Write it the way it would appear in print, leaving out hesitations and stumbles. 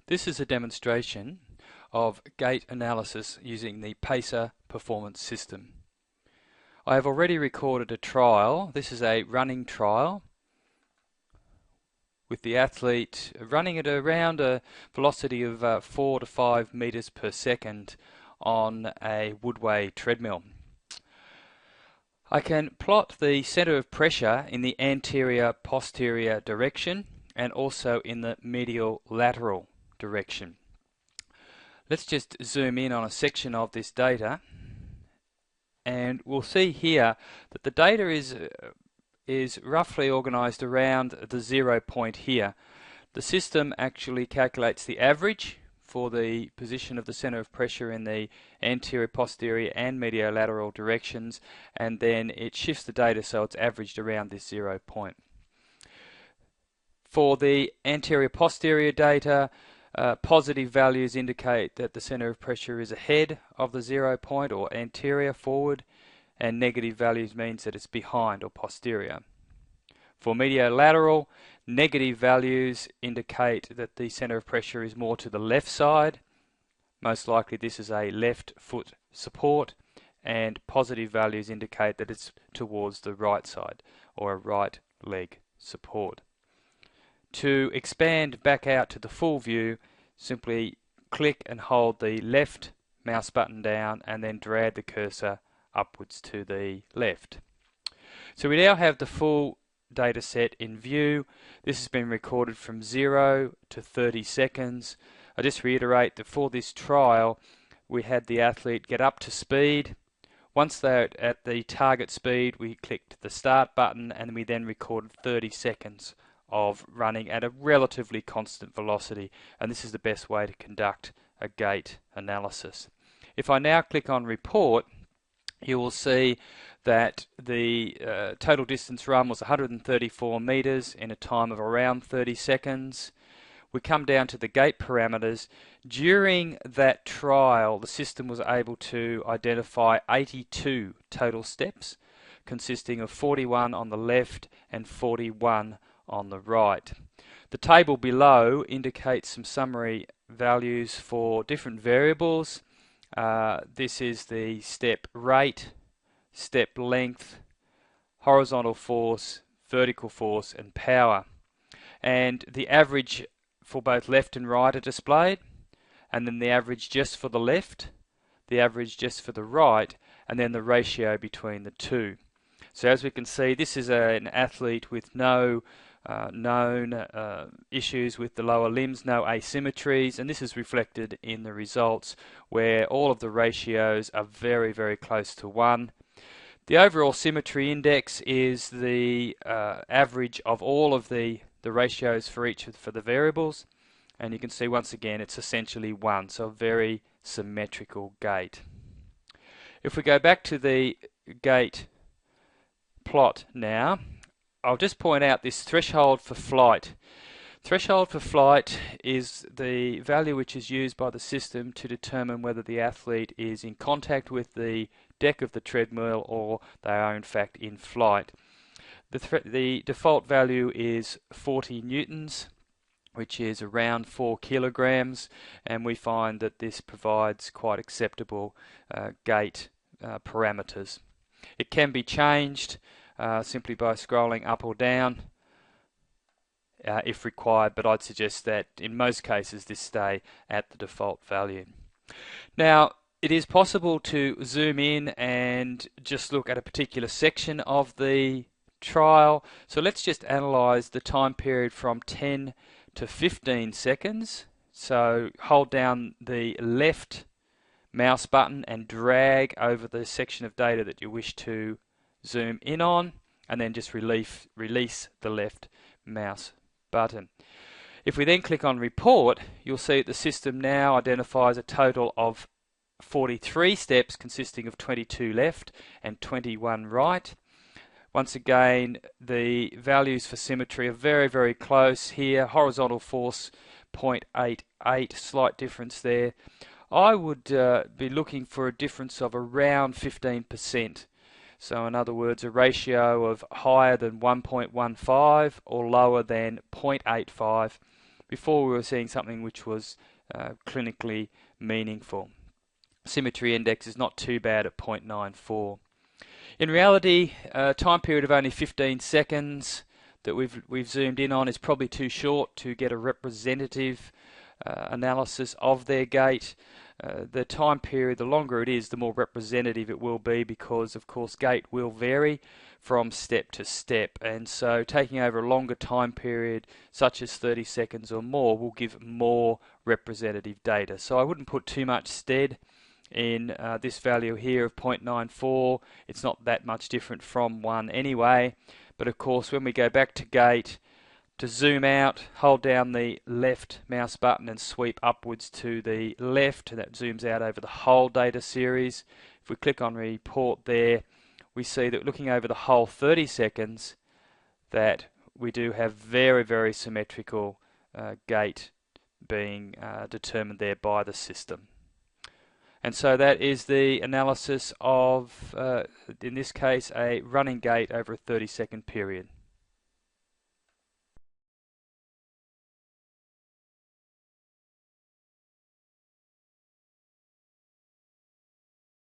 This is a demonstration of gait analysis using the PACER performance system. I have already recorded a trial. This is a running trial with the athlete running at around a velocity of 4 to 5 meters per second on a woodway treadmill. I can plot the center of pressure in the anterior-posterior direction and also in the medial-lateral direction. Let's just zoom in on a section of this data, and we'll see here that the data is roughly organized around the 0 point here. The system actually calculates the average for the position of the center of pressure in the anterior, posterior and mediolateral directions, and then it shifts the data so it's averaged around this 0 point. For the anterior posterior data, positive values indicate that the center of pressure is ahead of the 0 point or anterior forward, and negative values means that it's behind or posterior. For mediolateral, negative values indicate that the center of pressure is more to the left side. Most likely this is a left foot support, and positive values indicate that it's towards the right side or a right leg support. To expand back out to the full view, simply click and hold the left mouse button down and then drag the cursor upwards to the left. So we now have the full data set in view. This has been recorded from 0 to 30 seconds. I just reiterate that for this trial we had the athlete get up to speed. Once they're at the target speed, we clicked the start button and we then recorded 30 seconds of running at a relatively constant velocity, and this is the best way to conduct a gait analysis. If I now click on report, you will see that the total distance run was 134 meters in a time of around 30 seconds. We come down to the gait parameters. During that trial, the system was able to identify 82 total steps, consisting of 41 on the left and 41 on the right. The table below indicates some summary values for different variables. This is the step rate, step length, horizontal force, vertical force and power. And the average for both left and right are displayed, and then the average just for the left, the average just for the right, and then the ratio between the two. So as we can see, this is an athlete with no known issues with the lower limbs, no asymmetries, and this is reflected in the results where all of the ratios are very, very close to 1. The overall symmetry index is the average of all of the ratios for each for the variables, and you can see once again it's essentially 1, so a very symmetrical gait. If we go back to the gait plot now, I'll just point out this threshold for flight. Threshold for flight is the value which is used by the system to determine whether the athlete is in contact with the deck of the treadmill or they are in fact in flight. The default value is 40 newtons, which is around 4 kilograms, and we find that this provides quite acceptable gait parameters. It can be changed simply by scrolling up or down if required, but I'd suggest that in most cases this stay at the default value. Now, it is possible to zoom in and just look at a particular section of the trial. So let's just analyze the time period from 10 to 15 seconds. So hold down the left mouse button and drag over the section of data that you wish to zoom in on, and then just release the left mouse button. If we then click on report, you'll see that the system now identifies a total of 43 steps consisting of 22 left and 21 right. Once again, the values for symmetry are very, very close here. Horizontal force 0.88, slight difference there. I would be looking for a difference of around 15%. So in other words, a ratio of higher than 1.15 or lower than 0.85 before we were seeing something which was clinically meaningful. Symmetry index is not too bad at 0.94. In reality, a time period of only 15 seconds that we've zoomed in on is probably too short to get a representative analysis of their gait. The time period, the longer it is, the more representative it will be, because of course gait will vary from step to step, and so taking over a longer time period such as 30 seconds or more will give more representative data. So I wouldn't put too much stead in this value here of 0.94. It's not that much different from 1 anyway, but of course when we go back to gait, to zoom out, hold down the left mouse button and sweep upwards to the left. That zooms out over the whole data series. If we click on report there, we see that looking over the whole 30 seconds that we do have very, very symmetrical gait being determined there by the system. And so that is the analysis of, in this case, a running gait over a 30-second period.